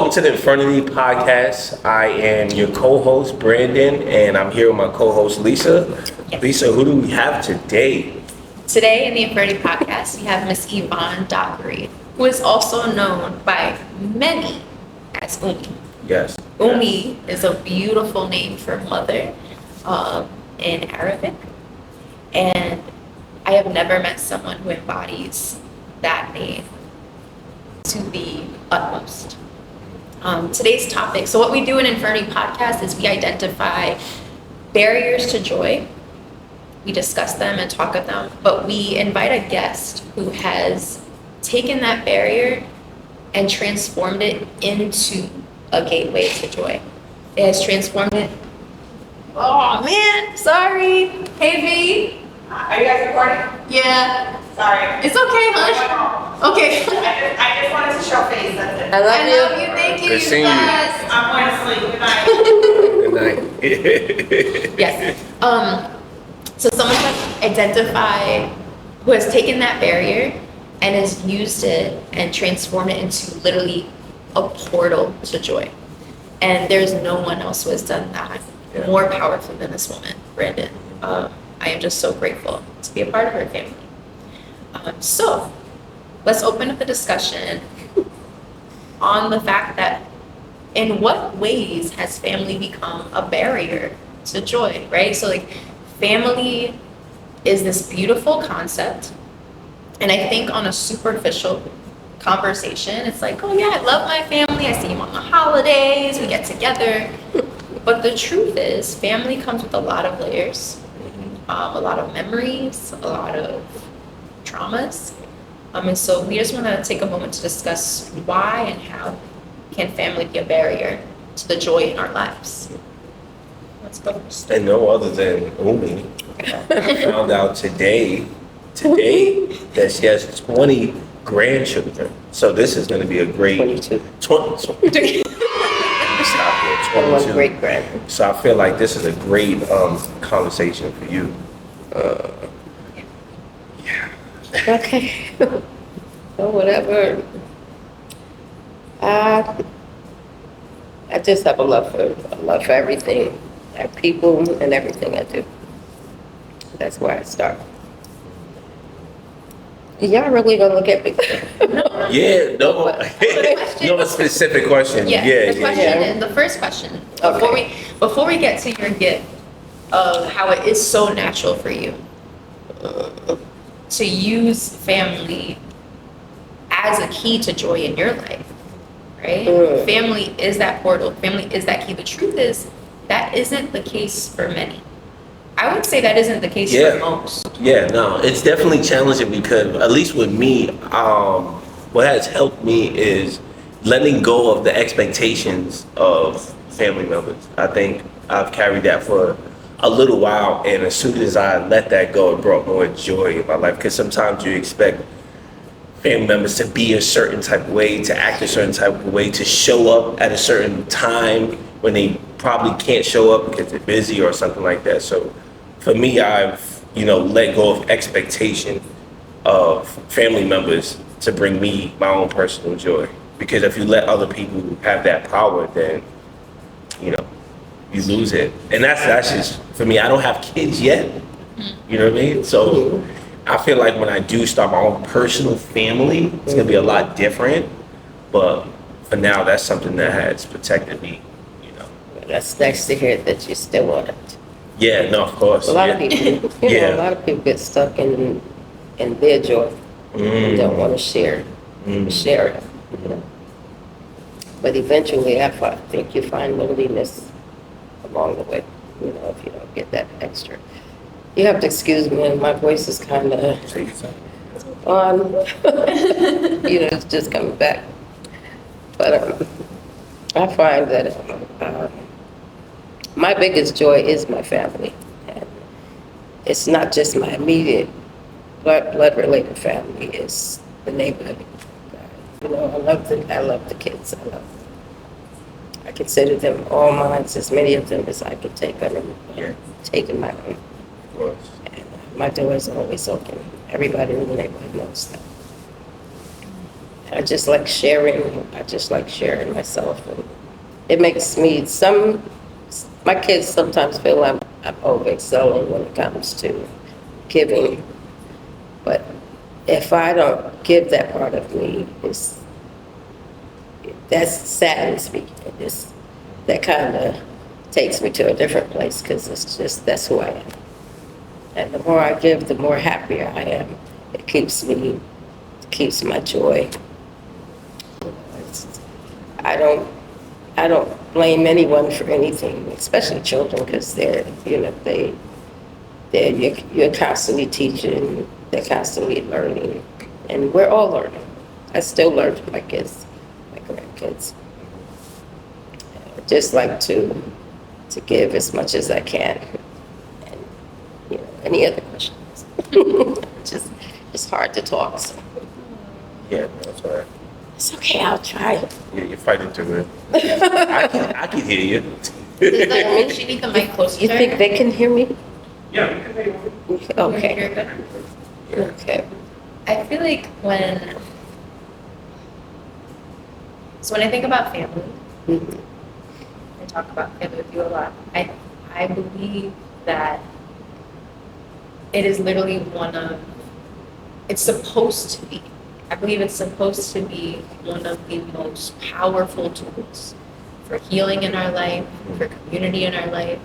Welcome to the Infernity Podcast. I am your co-host, Brandon, and I'm here with my co-host, Lisa. Yes. Lisa, who do we have today? Today in the Infernity Podcast, we have Miss Yvonne Dockery, who is also known by many as Umi. Yes. Umi is a beautiful name for mother in Arabic, and I have never met someone who embodies that name to the utmost. Today's topic, so what we do in Infernity Podcast is we identify barriers to joy. We discuss them and talk about them, but we invite a guest who has taken that barrier and transformed it into a gateway to joy. It has transformed it. Oh man, sorry. Hey V. Are you guys recording? Yeah. Sorry. It's okay, hush. Okay. I just wanted to show face, that's it. I love you. Thank you. Good seeing you. Guys. I'm going to sleep. Good night. Good night. Yes. So someone has identified, who has taken that barrier and has used it and transformed it into literally a portal to joy. And there's no one else who has done that more powerfully than this woman, Brandon. I am just so grateful to be a part of her family. So let's open up the discussion on the fact that in what ways has family become a barrier to joy, right? So like family is this beautiful concept. And I think on a superficial conversation, it's like, oh yeah, I love my family. I see them on the holidays, we get together. But the truth is family comes with a lot of layers, a lot of memories, a lot of traumas. And so we just want to take a moment to discuss why and how can family be a barrier to the joy in our lives. Let's go. And no other than Umi. I found out today that she has 20 grandchildren. So this is going to be a great 22. 20. Stop here, And one 22. great grand. So I feel like this is a great conversation for you. Okay. So whatever. I just have a love for everything, people, and everything I do. That's where I start. Y'all really gonna look at me? Yeah, no, no specific question. Yeah, the question yeah. is the first question. Okay. Before we get to your gift of how it is so natural for you to use family as a key to joy in your life, right? Family is that portal. Family is that key. The truth is that isn't the case for many. I would say that isn't the case for most. Yeah, no, it's definitely challenging because at least with me, what has helped me is letting go of the expectations of family members. I think I've carried that for a little while, and as soon as I let that go, it brought more joy in my life. Because sometimes you expect family members to be a certain type of way, to act a certain type of way, to show up at a certain time when they probably can't show up because they're busy or something like that. So for me, I've let go of expectation of family members to bring me my own personal joy. Because if you let other people have that power, then you lose it. And that's just for me. I don't have kids yet. You know what I mean? So I feel like when I do start my own personal family, it's gonna be a lot different. But for now, that's something that has protected me. That's nice to hear that you still want it. Yeah, no, of course. A lot of people, a lot of people get stuck in their joy. And don't want to share it. But eventually, I think you find loneliness along the way. If you don't get that extra. You have to excuse me, my voice is kind of on. It's just coming back. But I find that my biggest joy is my family. And it's not just my immediate blood-related family, it's the neighborhood. I love the kids. I consider them all mine, as many of them as I can take on them, taking my own. Of course. And my door is always open. Everybody in the neighborhood knows that. I just like sharing. I just like sharing myself, and it makes me my kids sometimes feel I'm overexcelling when it comes to giving, but if I don't give that part of me, that saddens me. That kind of takes me to a different place because that's who I am. And the more I give, the more happier I am. It keeps my joy. I don't blame anyone for anything, especially children, because you're constantly teaching, they're constantly learning, and we're all learning. I still learn from my kids, my grandkids. I just like to give as much as I can. And, any other questions? It's hard to talk, so Yeah, that's all right. it's okay, I'll try. You're fighting through it. I can hear you. Does that mean she need the mic closer You to her? think they can hear me? Yeah, we can make one. Okay, You're good. okay. I feel like so when I think about family, Mhm. I talk about family with you a lot. I believe that it is literally it's supposed to be. I believe it's supposed to be one of the most powerful tools for healing in our life, for community in our life,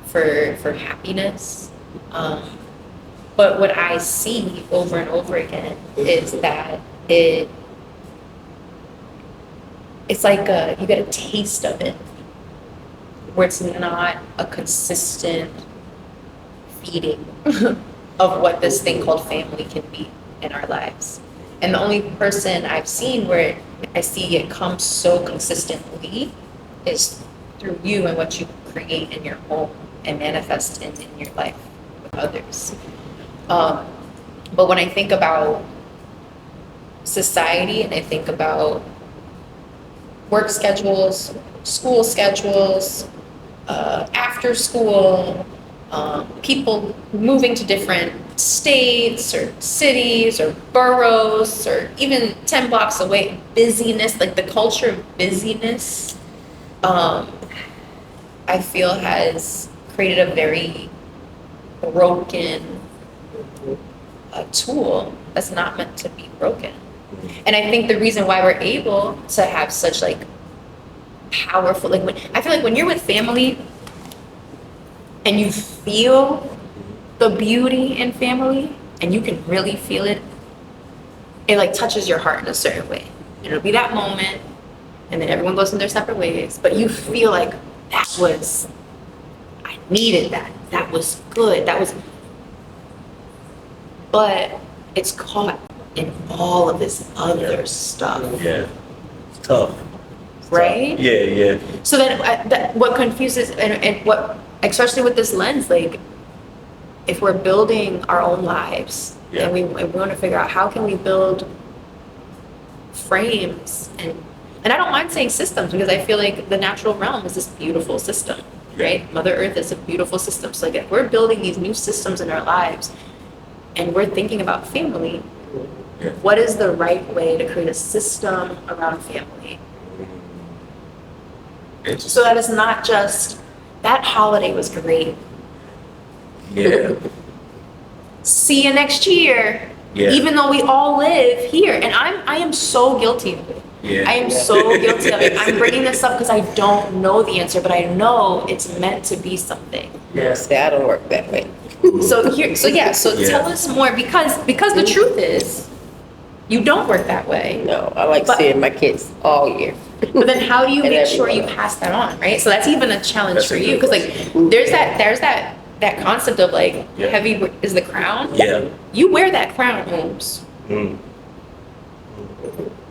for happiness. But what I see over and over again is that it's like you get a taste of it, where it's not a consistent feeding of what this thing called family can be in our lives. And the only person I've seen where I see it come so consistently is through you and what you create in your home and manifest in your life with others. But when I think about society and I think about work schedules, school schedules, after school, people moving to different states or cities or boroughs or even 10 blocks away, busyness, like the culture of busyness, I feel has created a very broken tool that's not meant to be broken. And I think the reason why we're able to have such like powerful, I feel like when you're with family and you feel the beauty in family and you can really feel it, it like touches your heart in a certain way. And it'll be that moment and then everyone goes in their separate ways, but you feel like I needed that. That was good. But it's caught in all of this other stuff, Yeah, it's tough. right? Yeah. So then what confuses and what, especially with this lens, like if we're building our own lives and we want to figure out how can we build frames and I don't mind saying systems because I feel like the natural realm is this beautiful system, right? Mother Earth is a beautiful system. So like if we're building these new systems in our lives and we're thinking about family, what is the right way to create a system around family? So that it's not just, that holiday was great. Yeah. See you next year. Yeah. Even though we all live here. And I am so guilty of it. Yeah. I am so guilty of it. I'm bringing this up because I don't know the answer, but I know it's meant to be something. Yes, I don't work that way. So Yeah. tell us more because the truth is, you don't work that way. No, I like But- seeing my kids all year. But then how do you And make sure you everyone. pass that on, right? So that's even a challenge That's for a you good because like there's that concept of like Yeah. heavy is the crown. Yeah. You wear that crown, Holmes. Mm.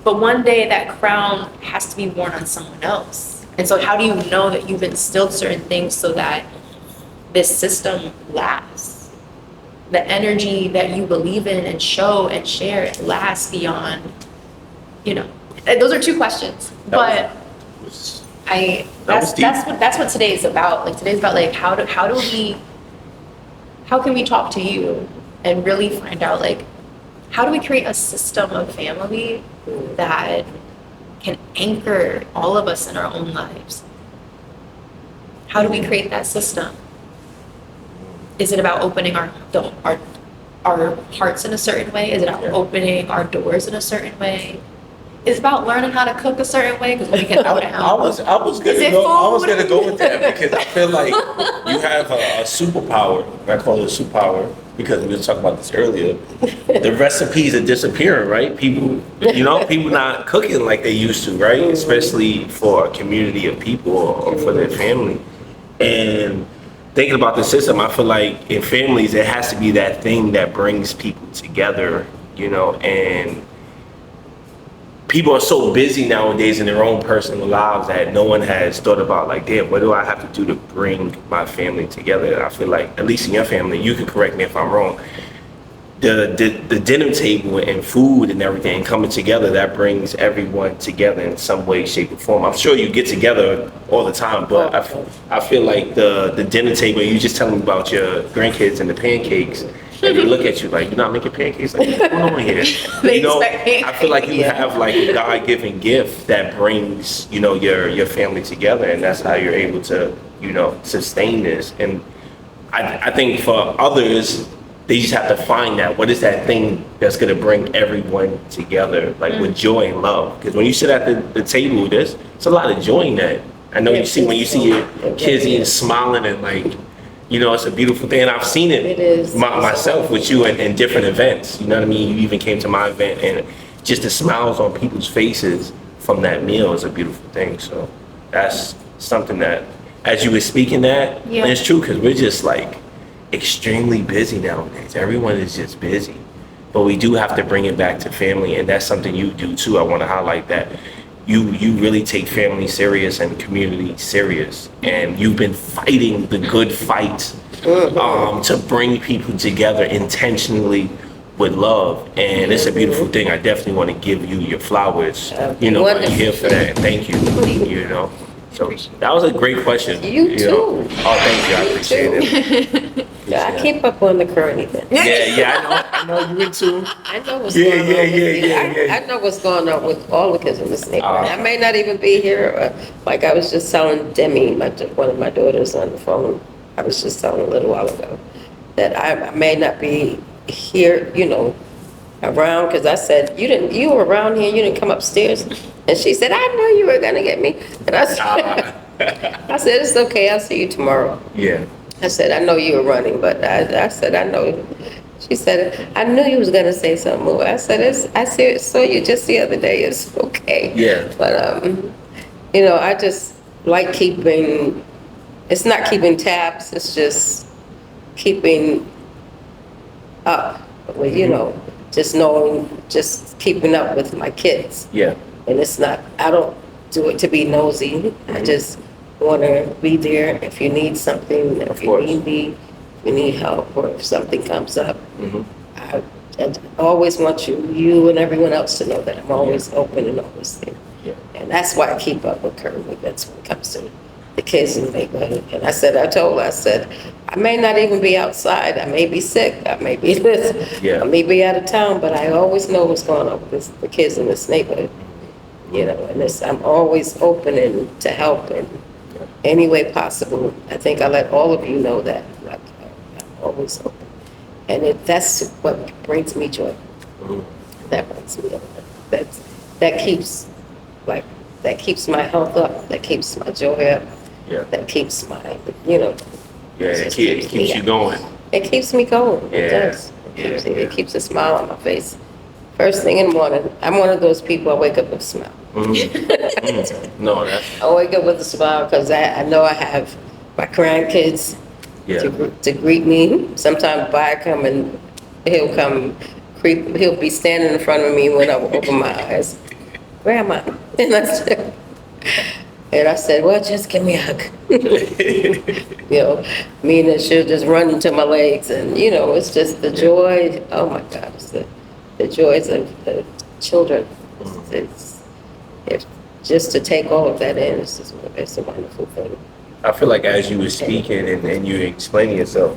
But one day that crown has to be worn on someone else. And so how do you know that you've instilled certain things so that this system lasts? The energy that you believe in and show and share lasts beyond, those are two questions. But That was deep. that's what today is about. Like today's about like how can we talk to you and really find out like how do we create a system of family that can anchor all of us in our own lives. How do we create that system? Is it about opening our hearts in a certain way? Is it about opening our doors in a certain way? Is it about learning how to cook a certain way? Because we can throw down. I was Is it food? gonna go with that because I feel like you have a superpower. I call it a superpower because we were talking about this earlier. The recipes are disappearing, right? People not cooking like they used to, right? Especially for a community of people or for their family. And thinking about the system, I feel like in families it has to be that thing that brings people together, and people are so busy nowadays in their own personal lives that no one has thought about like, damn, what do I have to do to bring my family together? And I feel like, at least in your family, you can correct me if I'm wrong, the dinner table and food and everything coming together, that brings everyone together in some way, shape, or form. I'm sure you get together all the time, but I feel like the dinner table, you just telling me about your grandkids and the pancakes, and they look at you like, you're not making pancakes? Like, what's going on here? They expect I feel like you Yeah. have like a God-given gift that brings, your family together, and that's how you're able to, sustain this. And I think for others, they just have to find that. What is that thing that's going to bring everyone together, like with joy and love? Because when you sit at the table, there's a lot of joy in that. I know you see when you see your kids eating, smiling, and like, it's a beautiful thing. And I've seen it, It is. myself with you in different events. You know what I mean? You even came to my event, and just the smiles on people's faces from that meal is a beautiful thing. So that's something that, as you were speaking that, Yeah. and it's true because we're just like extremely busy nowadays. Everyone is just busy, but we do have to bring it back to family, and that's something you do too. I want to highlight that you really take family serious and community serious, and you've been fighting the good fight to bring people together intentionally with love, and it's a beautiful thing. I definitely want to give you your flowers, I'm here for that, and thank you. So that was a great question. You too. Oh, thank you. I appreciate it. Yeah, I keep up on the current event. Yeah, I know you too. I know what's Yeah, going on. yeah. I know what's going on with all the kids in this neighborhood. I may not even be here. Like I was just telling Demi, one of my daughters, on the phone. I was just telling a little while ago that I may not be here, around, because I said, you were around here, you didn't come upstairs. And she said, I knew you were gonna get me. And I said, it's okay, I'll see you tomorrow. Yeah. I said, I know you were running, but I said, I know. She said, I knew you was gonna say something more. I said, I saw you just the other day, it's okay. Yeah. But, I just like it's not keeping tabs, it's just keeping up with, just keeping up with my kids. Yeah. And it's not, I don't do it to be nosy. I just want to be there if you need something, if you course. need me, if you need help, or if something comes up. Mhm. I always want you and everyone else to know that I'm always open and always there. Yeah. And that's why I keep up with current events when it comes to the kids in the neighborhood. And I told her, I may not even be outside. I may be sick. I may be this. Yeah. I may be out of town, but I always know what's going on with the kids in this neighborhood. And I'm always open and to help in any way possible. I think I let all of you know that. Like, I'm always open. And that's what brings me joy. Mhm. That brings me joy. That keeps my health up. That keeps my joy up. Yeah. That keeps my, Yeah, it just keeps you going. It keeps me going. It Yeah. does. Yeah. It keeps a smile on my face. First thing in the morning, I'm one of those people, I wake up with a smile. No, that's I wake up with a smile because I know I have my grandkids yeah. to greet me. Sometimes Bi come and he'll be standing in front of me when I open my eyes. Grandma. And I said, well, just give me a hug. Meaning she'll just run into my legs, and it's just the joy. Oh my God, it's the joys of the children. It's just to take all of that in. It's a wonderful thing. I feel like as you were speaking and you explaining yourself,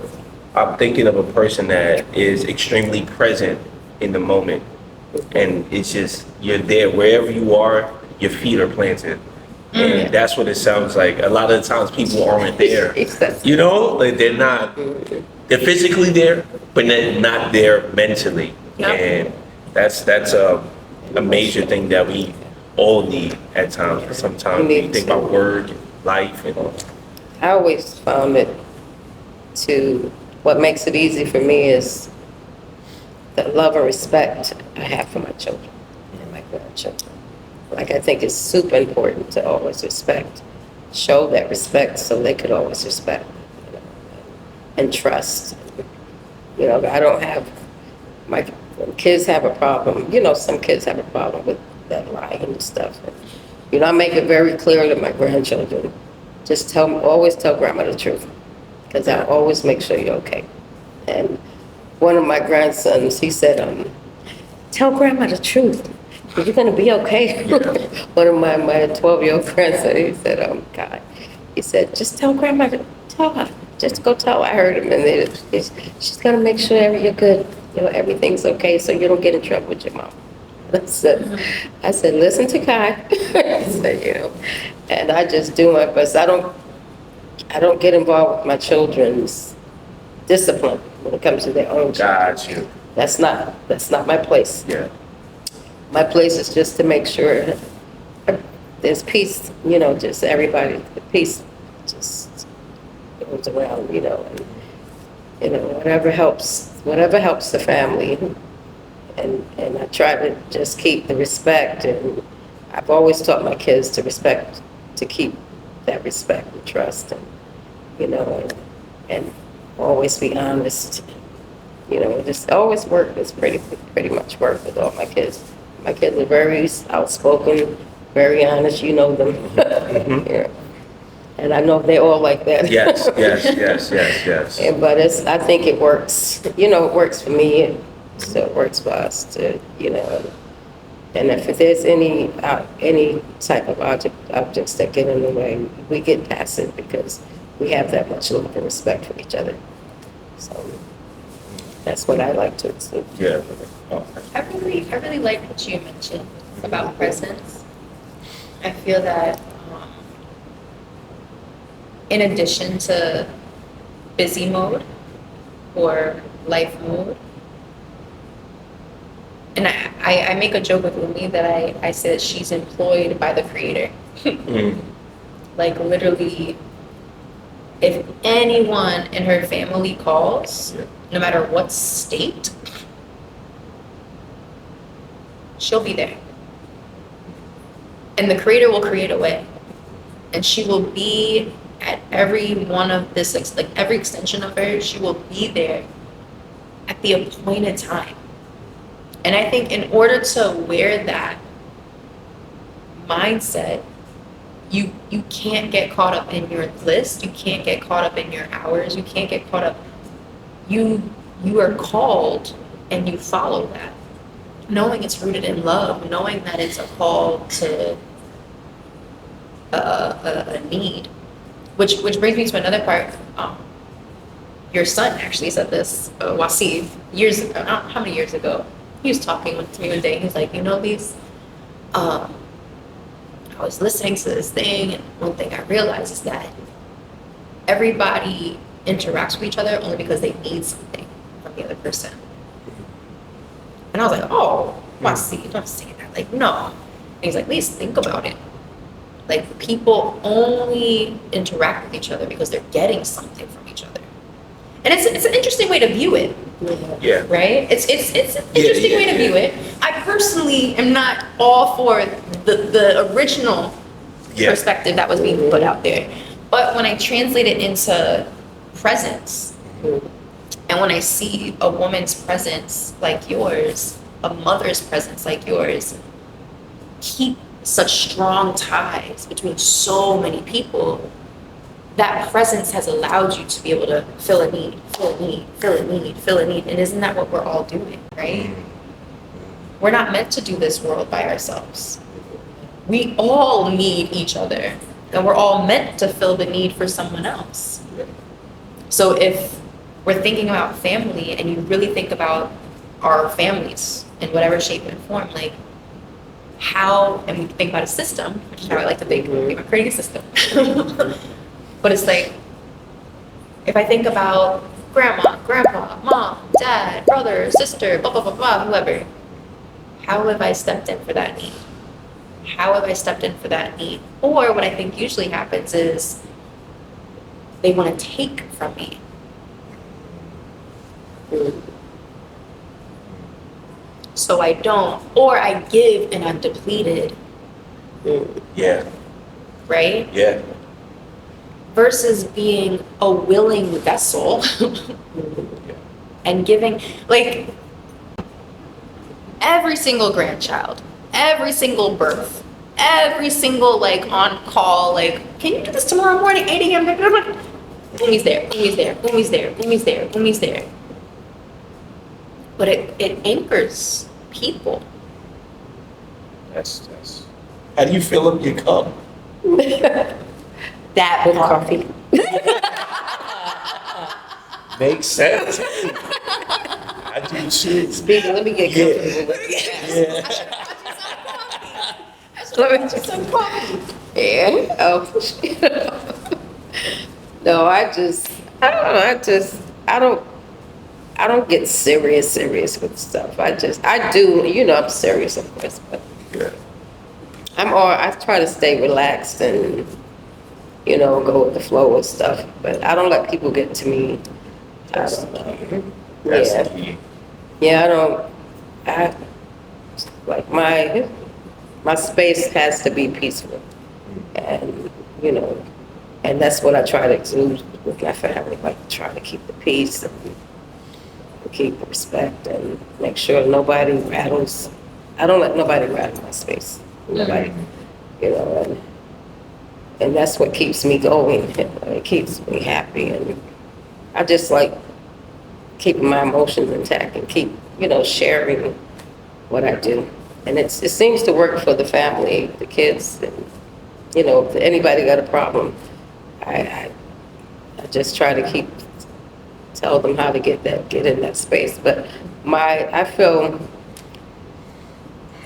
I'm thinking of a person that is extremely present in the moment. and it's just, you're there wherever you are, your feet are planted. And that's what it sounds like. A lot of the times people aren't there. Exactly. You know, like they're physically there, but they're not there mentally. Yeah. And that's a major thing that we all need at times. Sometimes We need you think to. about work, life, and I always found it what makes it easy for me is the love and respect I have for my children and my grandchildren. Like, I think it's super important to always show that respect so they could always respect, you know, and trust. You know, I don't have, when kids have a problem, you know, some kids have a problem with that lying and stuff. You know, I make it very clear to my grandchildren, just always tell grandma the truth, because I always make sure you're okay. And one of my grandsons, he said, tell grandma the truth. You're gonna be okay. One of my 12-year-old grandson, he said, God, he said, just tell grandma, tell her, just go tell her. I heard him, and she's gonna make sure you're good, you know, everything's okay, so you don't get in trouble with your mom. I said, listen to Kai. I said, you know, and I just do my best. I don't get involved with my children's discipline when it comes to their own children. got you. That's not my place. Yeah. My place is just to make sure there's peace, you know, just everybody, the peace just goes around, you know, and, you know, whatever helps the family. And I try to just keep the respect, and I've always taught my kids to keep that respect and trust, and, you know, and always be honest. You know, just always work. It's pretty much work with all my kids. My kids are very outspoken, very honest. You know them. Yeah. And I know they're all like that. Yes, yes, yes, yes, yes. But I think it works. You know, it works for me. So it works for us to, you know. And if there's any type of objects that get in the way, we get past it because we have that much love and respect for each other. So that's what I like to do. Yeah. Oh, I really like what you mentioned about presence. I feel that in addition to busy mode or life mode, and I make a joke with Lumi that I say that she's employed by the creator. Like, literally, if anyone in her family calls, no matter what state, she'll be there. And the creator will create a way. And she will be at every one of this, like every extension of her, she will be there at the appointed time. And I think in order to wear that mindset, you can't get caught up in your list, you can't get caught up in your hours, you can't get caught up. You are called and you follow that. Knowing it's rooted in love, knowing that it's a call to a need. Which brings me to another part. Your son actually said this, Wasif, years ago, I don't know how many years ago. He was talking to me one day, and he's like, you know, I was listening to this thing, and one thing I realized is that everybody interacts with each other only because they need something from the other person. And I was like, oh, Wasif, don't say that. Like, no. And he's like, please think about it. Like, people only interact with each other because they're getting something from each other. And it's an interesting way to view it. Yeah. Right? It's an interesting way to view it. I personally am not all for the original perspective that was being put out there. But when I translate it into presence, and when I see a woman's presence like yours, a mother's presence like yours, keep such strong ties between so many people, that presence has allowed you to be able to fill a need. And isn't that what we're all doing, right? We're not meant to do this world by ourselves. We all need each other, and we're all meant to fill the need for someone else. So if we're thinking about family and you really think about our families, in whatever shape and form, like how, and we think about a system, which is how I like to think, we're creating a system. But it's like, if I think about grandma, grandpa, mom, dad, brother, sister, blah, blah, blah, blah, whoever, how have I stepped in for that need? How have I stepped in for that need? Or what I think usually happens is they want to take from me. So I don't, or I give and I'm depleted, Yeah, right? yeah, Versus being a willing vessel and giving, like, every single grandchild, every single birth, every single, like, on call, like, can you do this tomorrow morning, 8 a.m.? Umi's there, Umi's there, Umi's there, Umi's there, Umi's there. But it anchors people. That's how do you fill up your cup? That With part. coffee. Makes sense. I do too. Speaking, let me get comfortable with Yeah. Let me just some coffee. Yeah. No, I don't get serious with stuff. I do, I'm serious, of course, but Yeah. I try to stay relaxed and, go with the flow with stuff, but I don't let people get to me. I don't know. That's Yeah. the key. Yeah, like my space has to be peaceful. And, and that's what I try to exude with my family, like try to keep the peace and keep the respect and make sure nobody rattles. I don't let nobody rattle my space. Nobody, and that's what keeps me going. It keeps me happy. And I just like keeping my emotions intact and keep, sharing what I do. And it seems to work for the family, the kids, and, if anybody got a problem, I just try to tell them how to get in that space. But I feel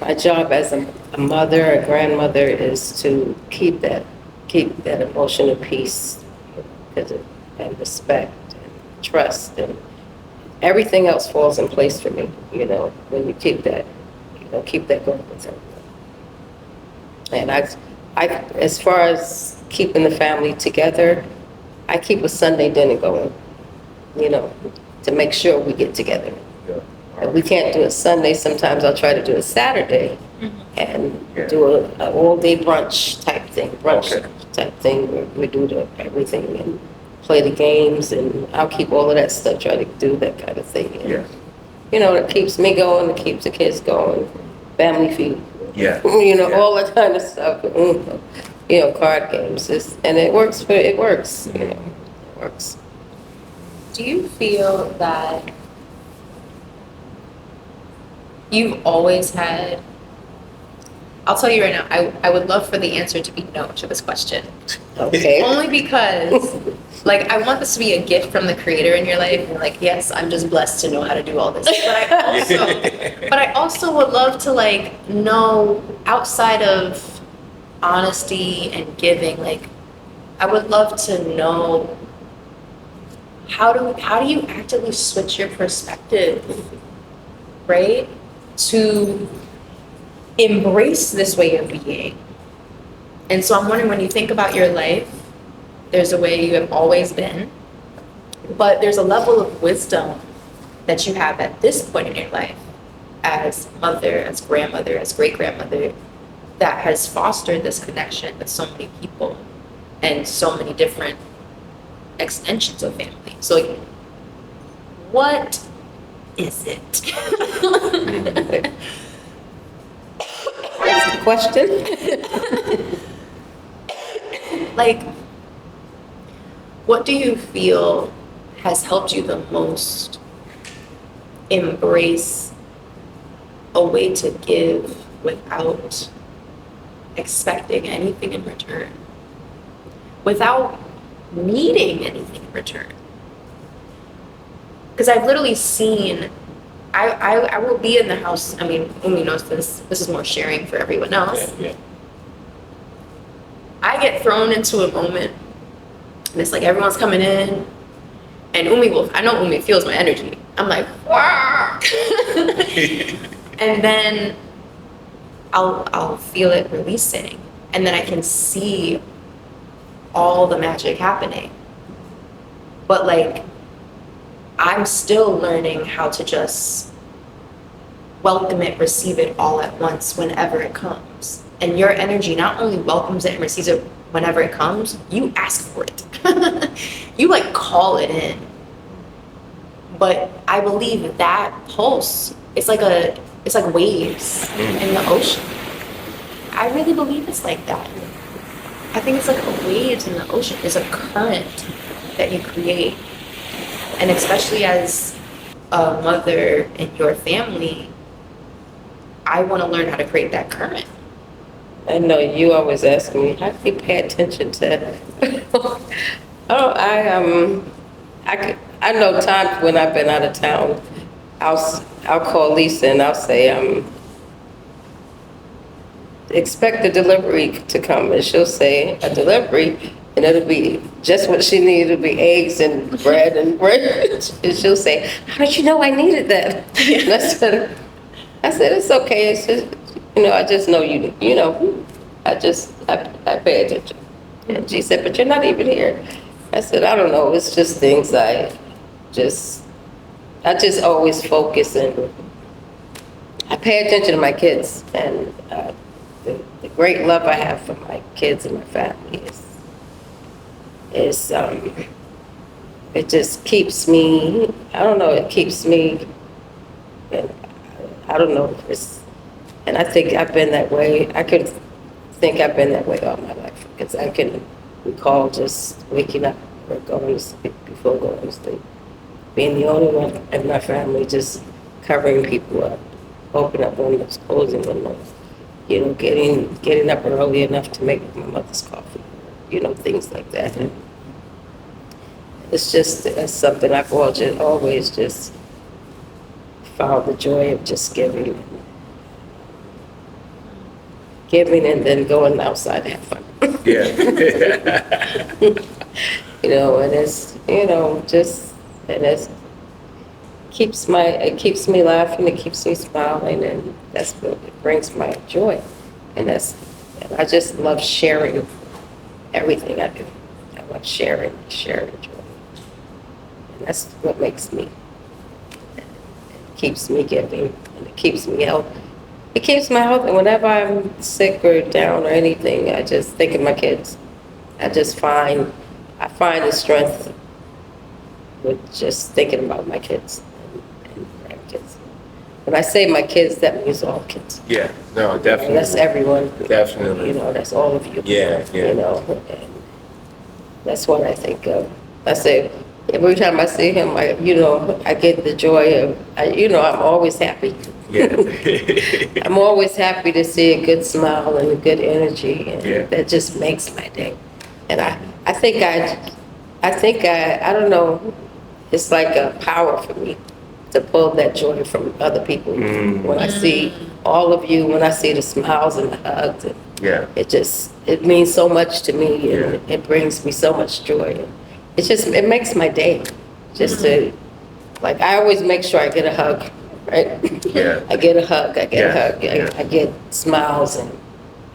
my job as a mother, a grandmother, is to keep that emotional peace, and respect and trust, and everything else falls in place for me, when you keep that going with them. And I, as far as keeping the family together, I keep a Sunday dinner going, to make sure we get together. If we can't do it Sunday, sometimes I'll try to do it Saturday and do an all-day brunch type thing, where we do everything and play the games, and I'll keep all of that stuff, try to do that kind of thing. And, it keeps me going, it keeps the kids going, family feud. Yeah. All that kind of stuff. Card games. And it works. It works. It works. Do you feel that you've always had, I'll tell you right now, I would love for the answer to be no to this question. Okay. Only because, like, I want this to be a gift from the creator in your life. And like, yes, I'm just blessed to know how to do all this. But I also would love to, like, know, outside of honesty and giving, like, I would love to know, how do you actively switch your perspective, right? To embrace this way of being. And so I'm wondering, when you think about your life, there's a way you have always been, but there's a level of wisdom that you have at this point in your life as mother, as grandmother, as great-grandmother, that has fostered this connection with so many people and so many different extensions of family. So, like, what is it? That's the question. Like, what do you feel has helped you the most embrace a way to give without expecting anything in return, without needing anything in return? Because I've literally seen, I will be in the house. I mean, Umi knows this. This is more sharing for everyone else. Yeah. I get thrown into a moment, and it's like everyone's coming in, and I know Umi feels my energy. I'm like, "Wah!" And then I'll feel it releasing, and then I can see all the magic happening. But like, I'm still learning how to just welcome it, receive it all at once whenever it comes. And your energy not only welcomes it and receives it whenever it comes, you ask for it. You like call it in. But I believe that pulse, it's like waves in the ocean. I really believe it's like that. I think it's like waves in the ocean. It's a current that you create. And especially as a mother in your family, I want to learn how to create that current. I know you always ask me, how do you pay attention to? I know times when I've been out of town, I'll call Lisa and I'll say, expect the delivery to come, and she'll say a delivery, and it'll be just what she needs. It'll be eggs and bread and bread, and she'll say, "How did you know I needed that?" And I said, "It's okay. It's just, I just know you. I pay attention." And she said, "But you're not even here." I said, "I don't know. It's just things I just always focus, and I pay attention to my kids, and the great love I have for my kids and my family is it just keeps me, I don't know, it keeps me, and I don't know, and I think I've been that way. I could think I've been that way all my life, because I can recall just waking up or going to sleep, before going to sleep, being the only one in my family just covering people up, opening up windows, closing windows, getting up early enough to make my mother's coffee, things like that. And it's just something I've always just found the joy of just giving and then going outside to have fun. Yeah. And it's, it keeps me laughing, it keeps me smiling, and that's what it brings my joy. And I just love sharing everything I do. I love sharing joy. And that's what makes me, it keeps me giving, and it keeps me healthy. It keeps my health, and whenever I'm sick or down or anything, I just think of my kids. I find the strength with just thinking about my kids and grandkids. When I say my kids, that means all kids. Yeah, no, definitely. And that's everyone. Definitely. That's all of you. Yeah. And that's what I think of. I say, every time I see him, I get the joy of, I'm always happy. Yeah. I'm always happy to see a good smile and a good energy, and that just makes my day. And I think I don't know, it's like a power for me to pull that joy from other people. When I see all of you, when I see the smiles and the hugs, it means so much to me, and it brings me so much joy. It makes my day. Just to, like, I always make sure I get a hug. Right? Yeah. I get a hug. I get smiles, and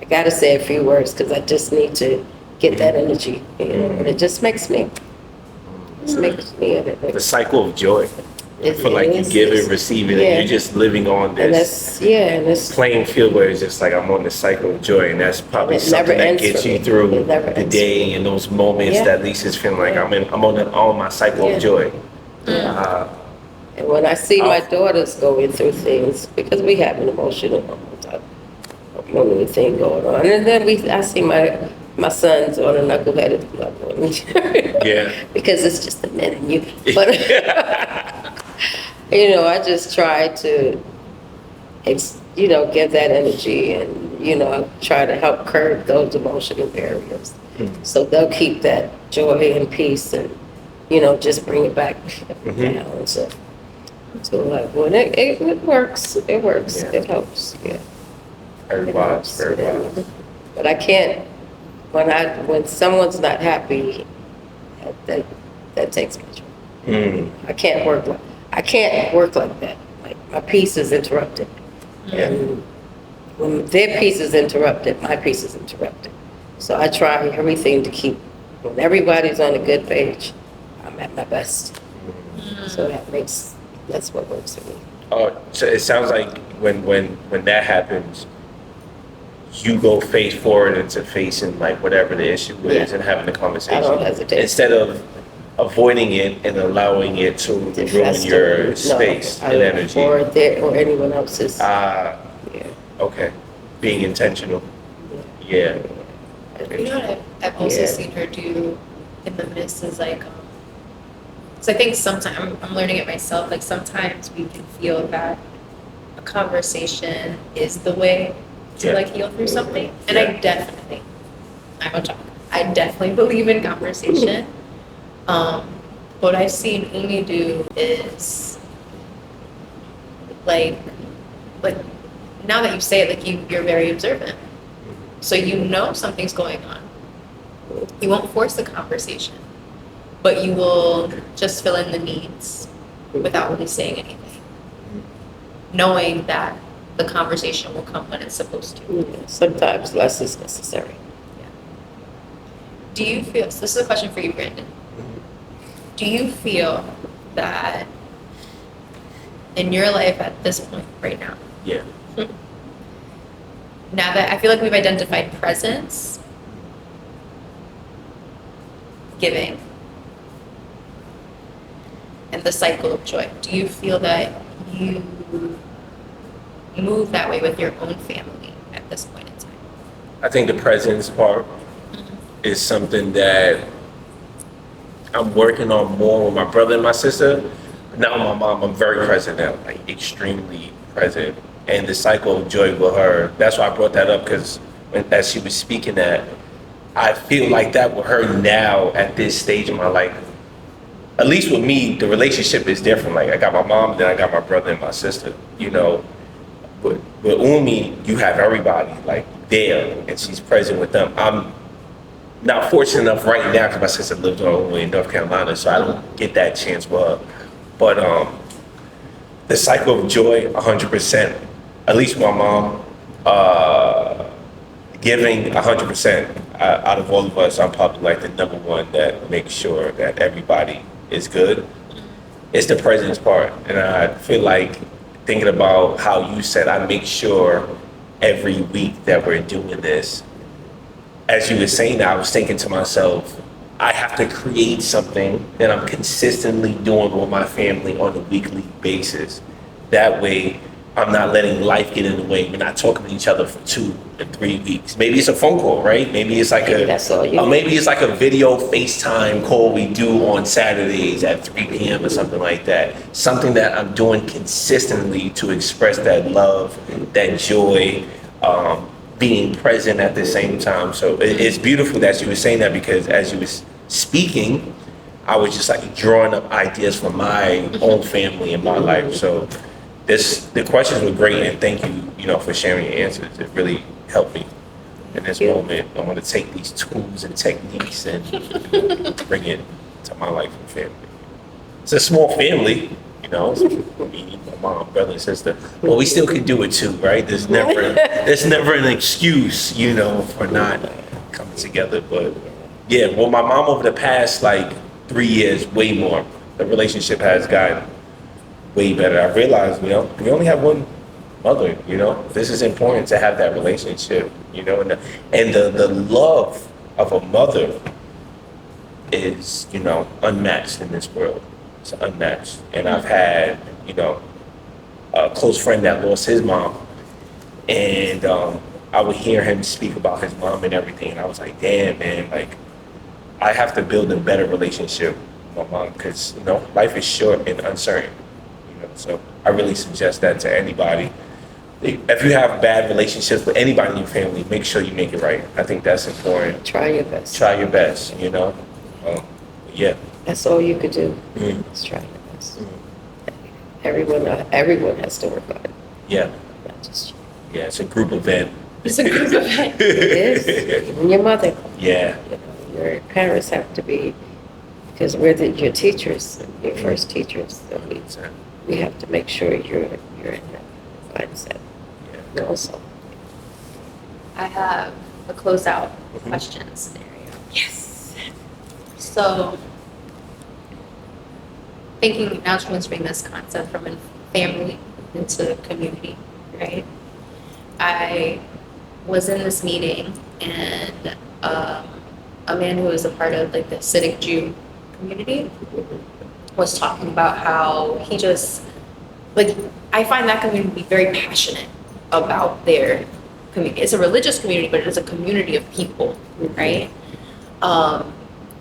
I gotta say a few words, because I just need to get that energy, and it just makes me. The cycle of joy. For like you give it, receive it, and you're just living on this playing field where it's just like I'm on this cycle of joy, and that's probably something that gets you through the day and those moments that Lisa's feeling like I'm on my cycle of joy. And when I see my daughters going through things, because we have an emotional thing going on, and then I see my sons on a knuckleheaded level. Because it's just the men in you. But I just try to, give that energy, and try to help curb those emotional barriers, so they'll keep that joy and peace, and just bring it back down. So to a level. And it works. It works. Yeah. It helps. Yeah. Very It wise, helps. very wise. But I can't, when someone's not happy, that takes control. Mm. I can't work like that. Like my peace is interrupted. And when their peace is interrupted, my peace is interrupted. So I try everything to keep, when everybody's on a good page, I'm at my best. So that's what works for me. Oh, so it sounds like when that happens, you go face forward into facing like whatever the issue is Yeah. and having the conversation. I don't hesitate. Instead of avoiding it and allowing it to ruin Fester. your No, space I and don't. energy. Or anyone else's. Ah, Yeah. okay. Being intentional. Yeah. You know what I've also Yeah. seen her do in the midst is like, so I think sometimes, I'm learning it myself, like sometimes we can feel that a conversation is the way to Yeah. like heal through something. And Yeah. I'm a talker. I definitely believe in conversation. What I've seen Umi do is like now that you say it, like you're very observant. So you know something's going on. You won't force the conversation, but you will just fill in the needs without really saying anything, knowing that the conversation will come when it's supposed to. Yeah, sometimes less is necessary. Do you feel, so this is a question for you, Brandon. Do you feel that in your life at this point right now, Yeah. now that I feel like we've identified presence, giving, and the cycle of joy, do you feel that you move that way with your own family at this point in time? I think the presence part is something that I'm working on more with my brother and my sister. Now with my mom, I'm very present now, like extremely present. And the cycle of joy with her, that's why I brought that up, because as she was speaking that, I feel like that with her now at this stage in my life. At least with me, the relationship is different. Like I got my mom, then I got my brother and my sister, you know. But with Umi, you have everybody like there, and she's present with them. I'm not fortunate enough right now because my sister lives all the way in North Carolina, so I don't get that chance with her. But the cycle of joy, 100%. At least my mom, giving 100%. Out of all of us, I'm probably like the number one that makes sure that everybody is good. It's the presence part, and I feel like thinking about how you said, I make sure every week that we're doing this. As you were saying that, I was thinking to myself, I have to create something that I'm consistently doing with my family on a weekly basis. That way, I'm not letting life get in the way. We're not talking to each other for 2 or 3 weeks. Maybe it's a phone call, right? Maybe it's like That's all you or maybe it's like a video FaceTime call we do on Saturdays at 3 p.m. or something like that. Something that I'm doing consistently to express that love, that joy, being present at the same time. So it's beautiful that you were saying that, because as you was speaking, I was just like drawing up ideas for my own family and my life. So the questions were great, and thank you, for sharing your answers. It really helped me in this moment. I want to take these tools and techniques and bring it to my life and family. It's a small family, it's me, my mom, brother, and sister. But we still can do it too, right? There's never an excuse, for not coming together. But yeah, well, my mom over the past 3 years, way more. The relationship has gotten way better. I realized, we only have one mother, This is important to have that relationship, and the love of a mother is, unmatched in this world. It's unmatched. And I've had, a close friend that lost his mom, and I would hear him speak about his mom and everything, and I was like, damn, man, I have to build a better relationship with my mom, because, life is short and uncertain. So I really suggest that to anybody. If you have bad relationships with anybody in your family, make sure you make it right. I think that's important. Try your best. Try your best, Yeah. That's all you could do. Mhm. Is try your best. everyone has to work on it, Yeah, not just you. yeah, it's a group event. It's a group event. It is, even your mother, Yeah, you know, your parents have to be, because your teachers, your first teachers, so we have to make sure you're in that mindset yeah. also. I have a closeout Mhm. question scenario. Yes. So, thinking now transferring this concept from a family into community, right? I was in this meeting and a man who was a part of like the Hasidic Jew community was talking about how he just like I find that community to be very passionate about their community. It's a religious community, but it is a community of people, right?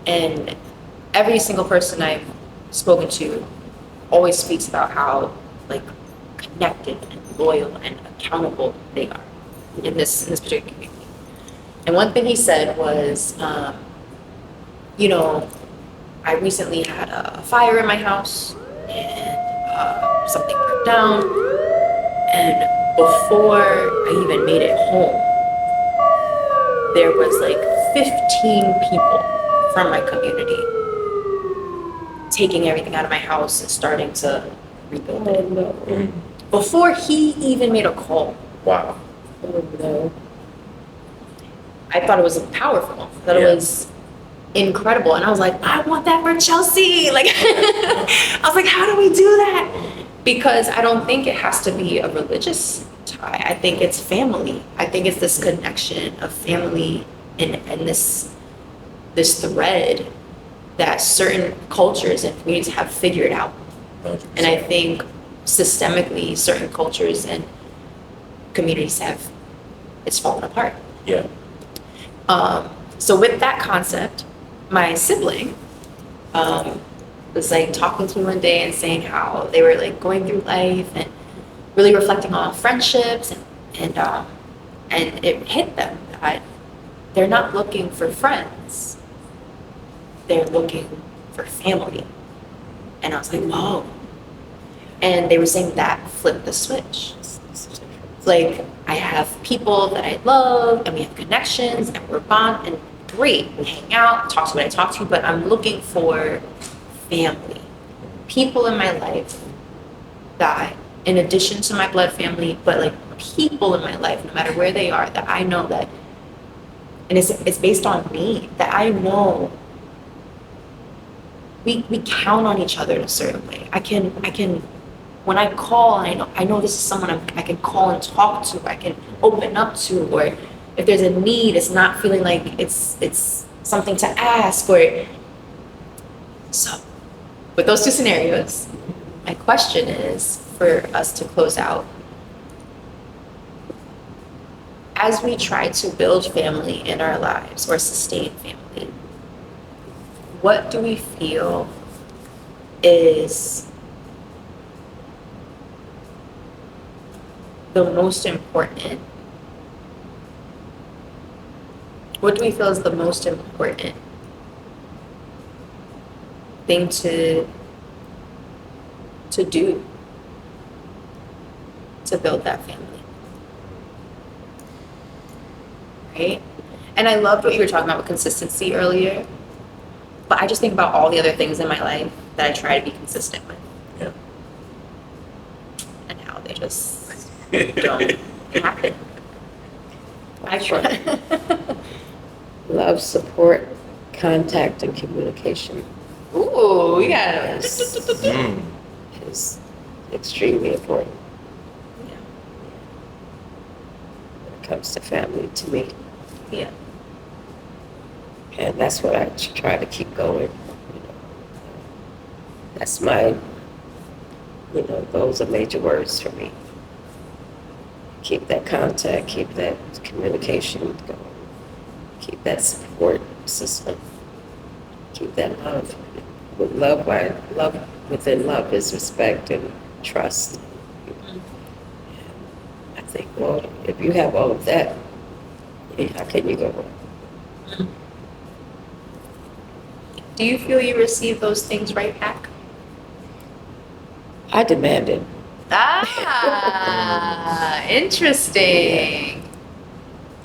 And every single person I've spoken to always speaks about how like connected and loyal and accountable they are in this particular community. And one thing he said was, you know, I recently had a fire in my house and something broke down. And before I even made it home, there was like 15 people from my community taking everything out of my house and starting to rebuild it. Oh, no. Mm. Before he even made a call, Wow. Oh, no. I thought it was powerful, that Yeah. it was incredible. And I was like, I want that for Chelsea. Like, I was like, how do we do that? Because I don't think it has to be a religious tie. I think it's family. I think it's this connection of family and this thread that certain cultures and communities have figured out. 100%. And I think systemically, certain cultures and communities it's fallen apart. Yeah. So with that concept, my sibling was like talking to me one day and saying how they were like going through life and really reflecting on friendships and it hit them that they're not looking for friends, they're looking for family. And I was like, whoa. And they were saying that flipped the switch. Like, I have people that I love and we have connections and we're bond and great. We hang out, talk to what I talk to, but I'm looking for family. People in my life that, in addition to my blood family, but like people in my life, no matter where they are, that I know that, and it's based on me, that I know we count on each other in a certain way. I can when I call, I know this is someone I can call and talk to, I can open up to, or if there's a need, it's not feeling like it's something to ask, or so. With those two scenarios, my question is for us to close out. As we try to build family in our lives or sustain family, what do we feel is the most important? What do we feel is the most important thing to do to build that family? Right? And I loved what you were talking about with consistency earlier, but I just think about all the other things in my life that I try to be consistent with. Yeah. And how they just don't happen. I try. Love, support, contact, and communication Ooh, we got it. Mm. is extremely important when it comes to family to me. Yeah. And that's what I try to keep going. You know. That's my, those are major words for me. Keep that contact, keep that communication going, keep that support system, keep that love. With love, within love is respect and trust. I think, well, if you have all of that, how can you go wrong? Do you feel you receive those things right back? I demand it. Ah, interesting.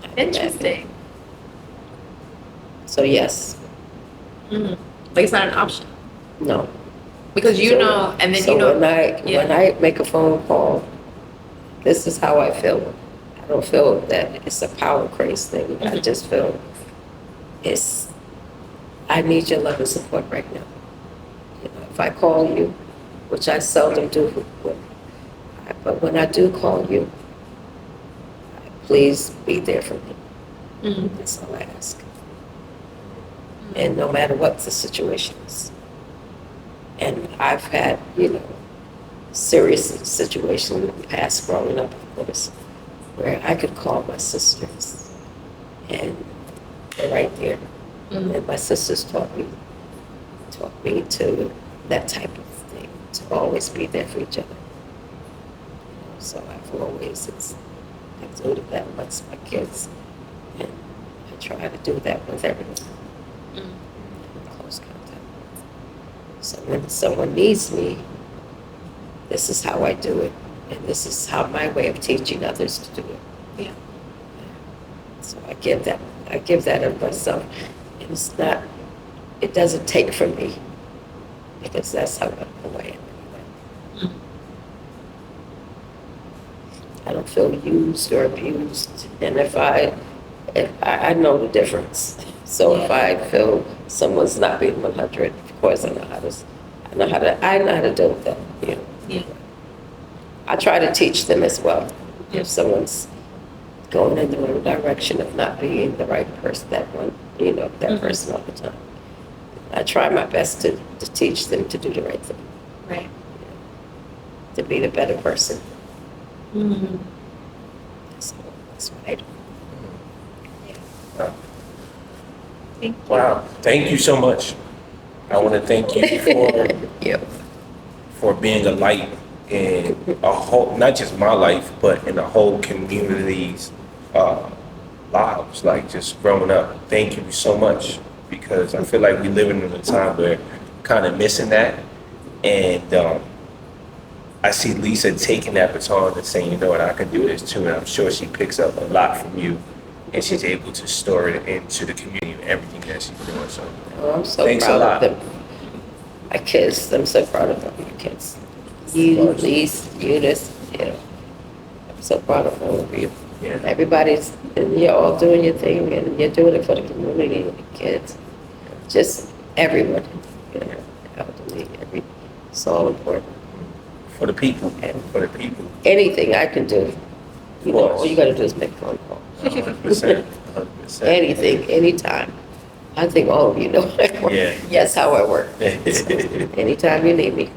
I demand it. Interesting. So yes, Mm. Like it's not an option no. because you So- know, and then so you know. when I make a phone call, this is how I feel. I don't feel that it's a power craze thing. I Mhm. just feel it's, I need your love and support right now. You know, if I call you, which I seldom do, but when I do call you, please be there for me. Mm. That's all I ask. And no matter what the situation is. And I've had, serious situations in the past growing up, of course, where I could call my sisters and they're right there. Mm. And my sisters taught me to that type of thing, to always be there for each other. So I've always exuded that amongst my kids. And I try to do that with everyone Mm. in close contact with. So when someone needs me, this is how I do it. And this is how my way of teaching others to do it. Yeah. So I give that of myself. And it's not, it doesn't take from me, because that's how I am anyway. Mm. I don't feel used or abused. And if I know the difference. So if I feel someone's not being 100, of course I know how to deal with that, Yeah. I try to teach them as well. Yeah. If someone's going in the wrong direction of not being the right person, that Mhm. person all the time. I try my best to teach them to do the right thing, Right. to be the better person. Mm. So that's what I do. Thank you. Wow, thank you so much. I want to thank you Yep. for being a light in a whole, not just my life, but in the whole community's lives, like just growing up. Thank you so much, because I feel like we living in a time where we're kind of missing that. And I see Lisa taking that baton and saying, you know what, I can do this too. And I'm sure she picks up a lot from you, and she's able to store it into the community and everything that she's doing. So Oh, I'm so Thanks a proud lot. of them. My kids, I'm so proud of them, my kids. You, Lise, Eunice, I'm so proud of all of you. yeah. Everybody's, and you're all doing your thing, and you're doing it for the community, the kids, just everyone, elderly, it's all important. For the people, for the people. Anything I can do, Of course. all you gotta do is make a phone call. 100%. 100%. Anything, anytime. I think all of you know I work. Yeah. That's how I work. Anytime you need me.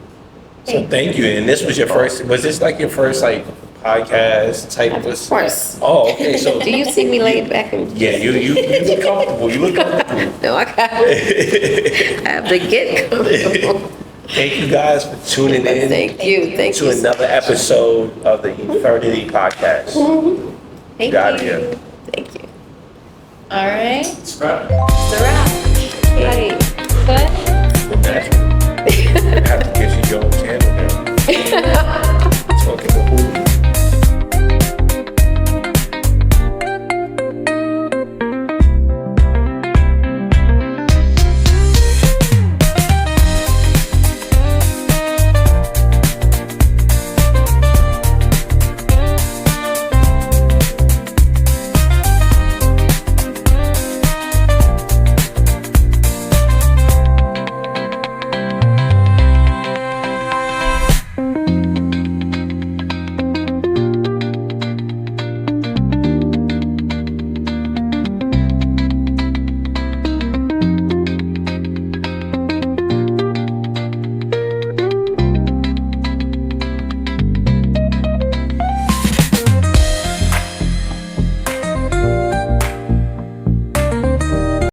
So thank you. And this was your first, was this like your first like podcast type of? Of course. Oh, okay. So Do you see me laid back and? yeah, you look comfortable. You look comfortable. No, I have to get comfortable. Thank you guys for tuning in Thank you. to another episode of the Eternity Podcast. Thank Got you. it. Thank you. All right. It's right. It's a wrap. Hey. Good. I have to get you going.